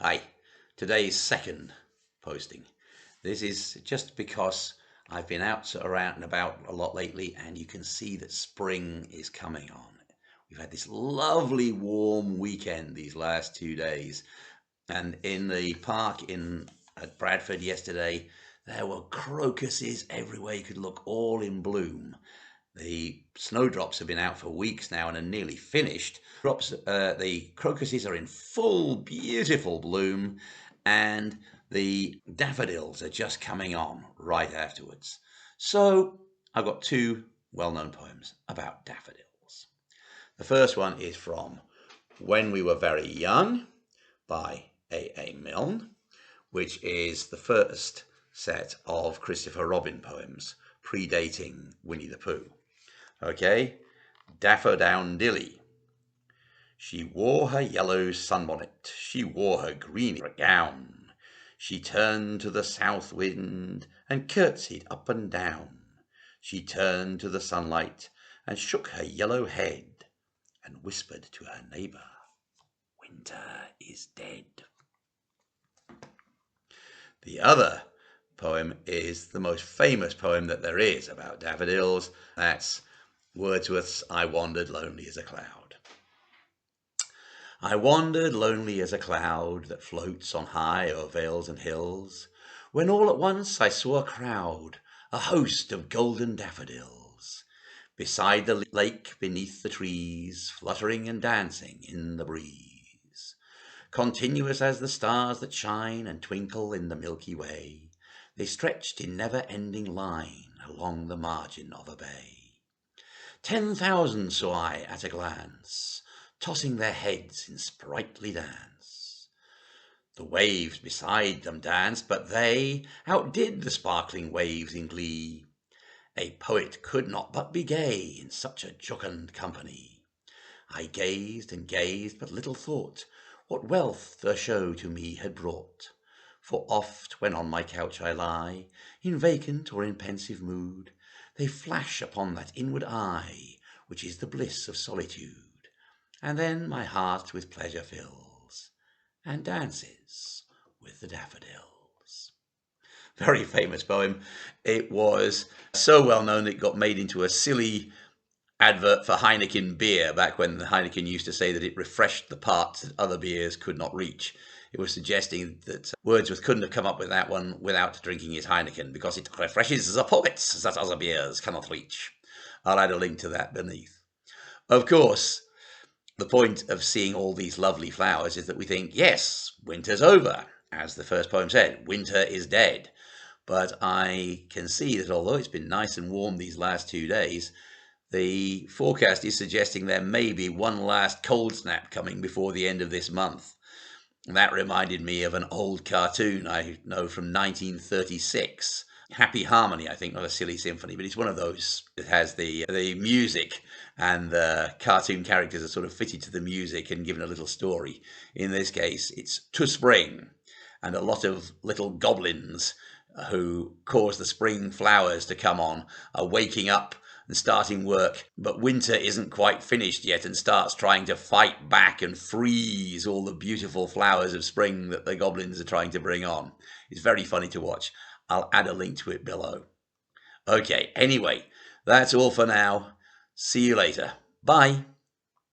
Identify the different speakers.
Speaker 1: Hi, today's second posting. This is just because I've been out around and about a lot lately, and you can see that spring is coming on. We've had this lovely warm weekend these last 2 days, and in the park at Bradford yesterday, there were crocuses everywhere you could look, all in bloom. The snowdrops have been out for weeks now and are nearly finished. The crocuses are in full, beautiful bloom, and the daffodils are just coming on right afterwards. So I've got two well-known poems about daffodils. The first one is from When We Were Very Young by A. Milne, which is the first set of Christopher Robin poems predating Winnie the Pooh. Okay, Daffodilly. She wore her yellow sunbonnet, she wore her green gown. She turned to the south wind and curtsied up and down. She turned to the sunlight and shook her yellow head and whispered to her neighbor, "Winter is dead." The other poem is the most famous poem that there is about daffodils. That's Wordsworth's I Wandered Lonely as a Cloud. I wandered lonely as a cloud that floats on high o'er vales and hills, when all at once I saw a crowd, a host of golden daffodils, beside the lake beneath the trees, fluttering and dancing in the breeze. Continuous as the stars that shine and twinkle in the Milky Way, they stretched in never-ending line along the margin of a bay. 10,000 saw I at a glance, tossing their heads in sprightly dance. The waves beside them danced, but they outdid the sparkling waves in glee. A poet could not but be gay in such a jocund company. I gazed and gazed, but little thought what wealth their show to me had brought. For oft, when on my couch I lie, in vacant or in pensive mood, they flash upon that inward eye, which is the bliss of solitude, and then my heart with pleasure fills, and dances with the daffodils. Very famous poem. It was so well known that it got made into a silly advert for Heineken beer back when Heineken used to say that it refreshed the parts that other beers could not reach. It was suggesting that Wordsworth couldn't have come up with that one without drinking his Heineken, because it refreshes the poets that other beers cannot reach. I'll add a link to that beneath. Of course, the point of seeing all these lovely flowers is that we think, yes, winter's over. As the first poem said, winter is dead. But I can see that although it's been nice and warm these last 2 days, the forecast is suggesting there may be one last cold snap coming before the end of this month. And that reminded me of an old cartoon I know from 1936. Happy Harmony, I think, not a silly symphony, but it's one of those that has the music, and the cartoon characters are sort of fitted to the music and given a little story. In this case, it's To Spring, and a lot of little goblins who cause the spring flowers to come on are waking up and starting work, but winter isn't quite finished yet and starts trying to fight back and freeze all the beautiful flowers of spring that the goblins are trying to bring on. It's very funny to watch. I'll add a link to it below. Okay, anyway, that's all for now. See you later. Bye.